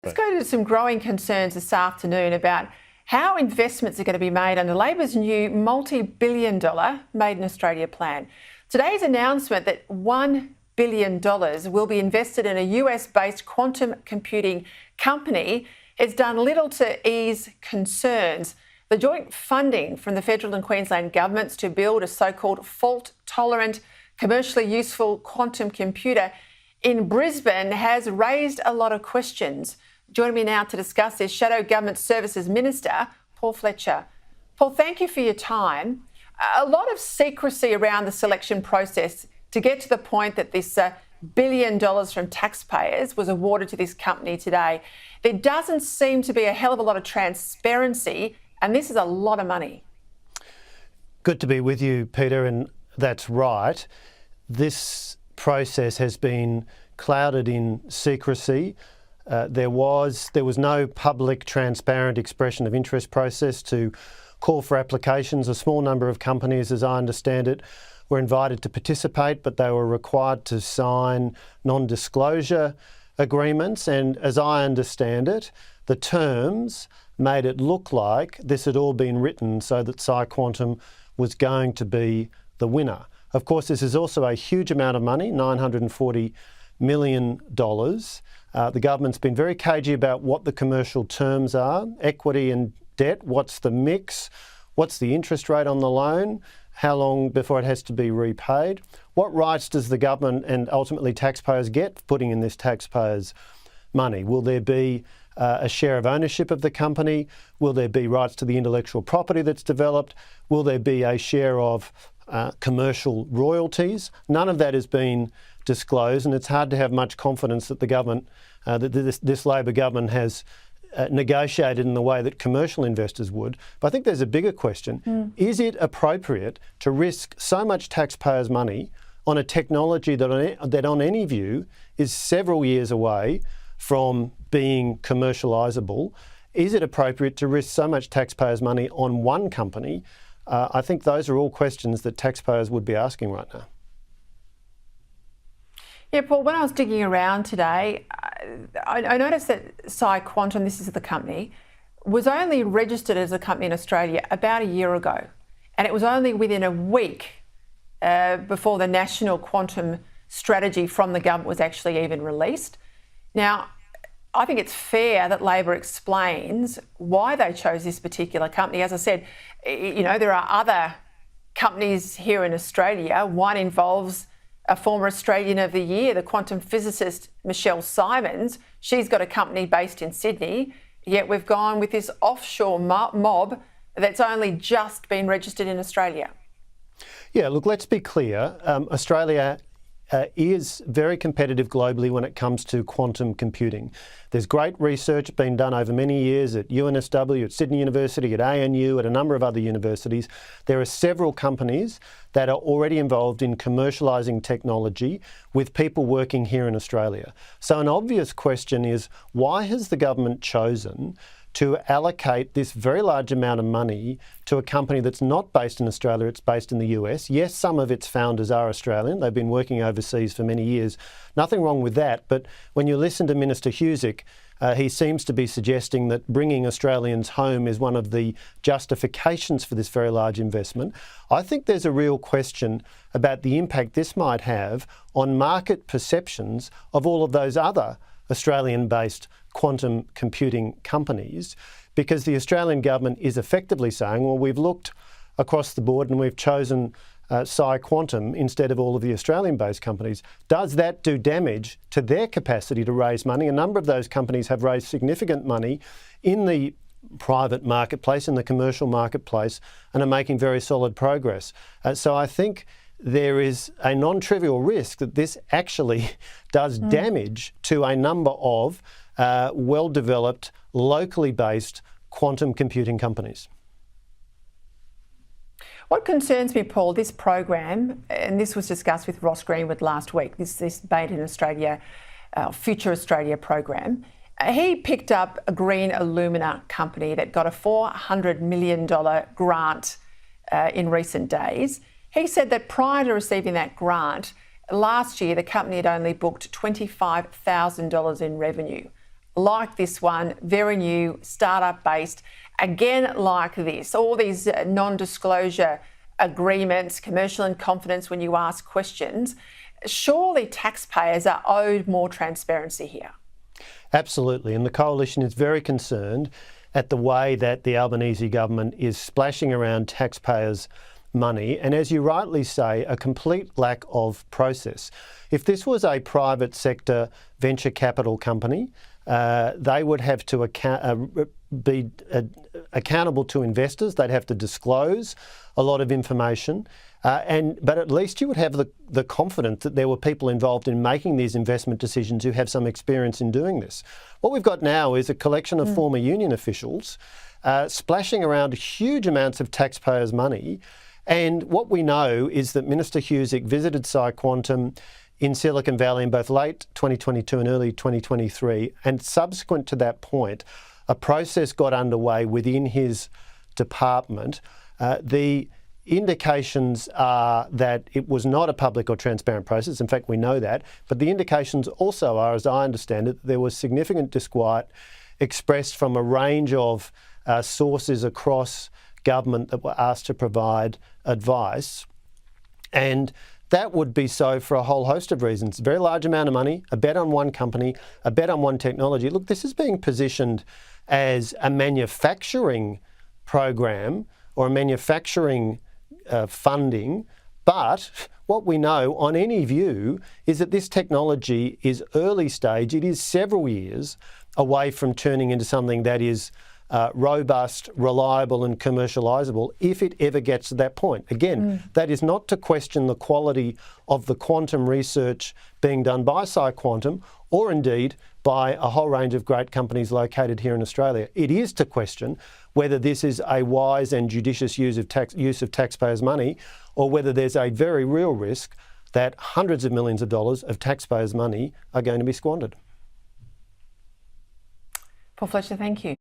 Let's go to some growing concerns this afternoon about how investments are going to be made under Labor's new multi-billion-dollar Made in Australia plan. Today's announcement that $1 billion will be invested in a US-based quantum computing company has done little to ease concerns. The joint funding from the federal and Queensland governments to build a so-called fault-tolerant, commercially useful quantum computer in Brisbane has raised a lot of questions. Joining me now to discuss this, Shadow Government Services Minister, Paul Fletcher. Paul, thank you for your time. A lot of secrecy around the selection process to get to the point that this $1 billion from taxpayers was awarded to this company today. There doesn't seem to be a hell of a lot of transparency, and this is a lot of money. Good to be with you, Peter, and that's right. This process has been clouded in secrecy. There was no public, transparent expression of interest process to call for applications. A small number of companies, as I understand it, were invited to participate, but they were required to sign non-disclosure agreements. And as I understand it, the terms made it look like this had all been written so that PsiQuantum was going to be the winner. Of course, this is also a huge amount of money, $940 million. The government's been very cagey about what the commercial terms are, equity and debt, what's the mix, what's the interest rate on the loan, how long before it has to be repaid, what rights does the government and ultimately taxpayers get putting in this taxpayers' money? Will there be a share of ownership of the company? Will there be rights to the intellectual property that's developed? Will there be a share of commercial royalties? None of that has been disclosed, and it's hard to have much confidence that the government, that this Labor government has negotiated in the way that commercial investors would. But I think there's a bigger question. Is it appropriate to risk so much taxpayers' money on a technology that on any view is several years away from being commercialisable? Is it appropriate to risk so much taxpayers' money on one company? I think those are all questions that taxpayers would be asking right now. Yeah, Paul, when I was digging around today, I noticed that PsiQuantum, this is the company, was only registered as a company in Australia about a year ago. And it was only within a week before the National Quantum Strategy from the government was actually even released. Now, I think it's fair that Labor explains why they chose this particular company. As I said, you know, there are other companies here in Australia. One involves a former Australian of the Year, the quantum physicist Michelle Simons. She's got a company based in Sydney, yet we've gone with this offshore mob that's only just been registered in Australia. Yeah, look, let's be clear. Australia is very competitive globally when it comes to quantum computing. There's great research being done over many years at UNSW, at Sydney University, at ANU, at a number of other universities. There are several companies that are already involved in commercialising technology with people working here in Australia. So an obvious question is, why has the government chosen to allocate this very large amount of money to a company that's not based in Australia, it's based in the US? Yes, some of its founders are Australian. They've been working overseas for many years. Nothing wrong with that. But when you listen to Minister Husic, he seems to be suggesting that bringing Australians home is one of the justifications for this very large investment. I think there's a real question about the impact this might have on market perceptions of all of those other Australian-based quantum computing companies, because the Australian government is effectively saying, well, we've looked across the board and we've chosen PsiQuantum instead of all of the Australian-based companies. Does that do damage to their capacity to raise money? A number of those companies have raised significant money in the private marketplace, in the commercial marketplace, and are making very solid progress. So I think there is a non-trivial risk that this actually does damage to a number of well-developed, locally based quantum computing companies. What concerns me, Paul, this program, and this was discussed with Ross Greenwood last week, this Made in Australia, Future Australia program, he picked up a Green Illumina company that got a $400 million grant in recent days. He said that prior to receiving that grant, last year the company had only booked $25,000 in revenue. like this one, very new, startup based, again like this, all these non-disclosure agreements, commercial in confidence when you ask questions. Surely taxpayers are owed more transparency here. Absolutely, and the Coalition is very concerned at the way that the Albanese government is splashing around taxpayers' money, and as you rightly say, a complete lack of process. If this was a private sector venture capital company, they would have to be accountable to investors. They'd have to disclose a lot of information, but at least you would have the confidence that there were people involved in making these investment decisions who have some experience in doing this. What we've got now is a collection of former union officials splashing around huge amounts of taxpayers' money. And what we know is that Minister Husic visited PsiQuantum in Silicon Valley in both late 2022 and early 2023, and subsequent to that point, a process got underway within his department. The indications are that it was not a public or transparent process. In fact, we know that. But the indications also are, as I understand it, that there was significant disquiet expressed from a range of sources across government that were asked to provide advice. And that would be so for a whole host of reasons. A very large amount of money, a bet on one company, a bet on one technology. Look, this is being positioned as a manufacturing program or a manufacturing funding, but what we know on any view is that this technology is early stage. It is several years away from turning into something that is robust, reliable and commercialisable if it ever gets to that point. Again, that is not to question the quality of the quantum research being done by PsiQuantum or indeed by a whole range of great companies located here in Australia. It is to question whether this is a wise and judicious use of taxpayers' money, or whether there's a very real risk that hundreds of millions of dollars of taxpayers' money are going to be squandered. Paul Fletcher, thank you.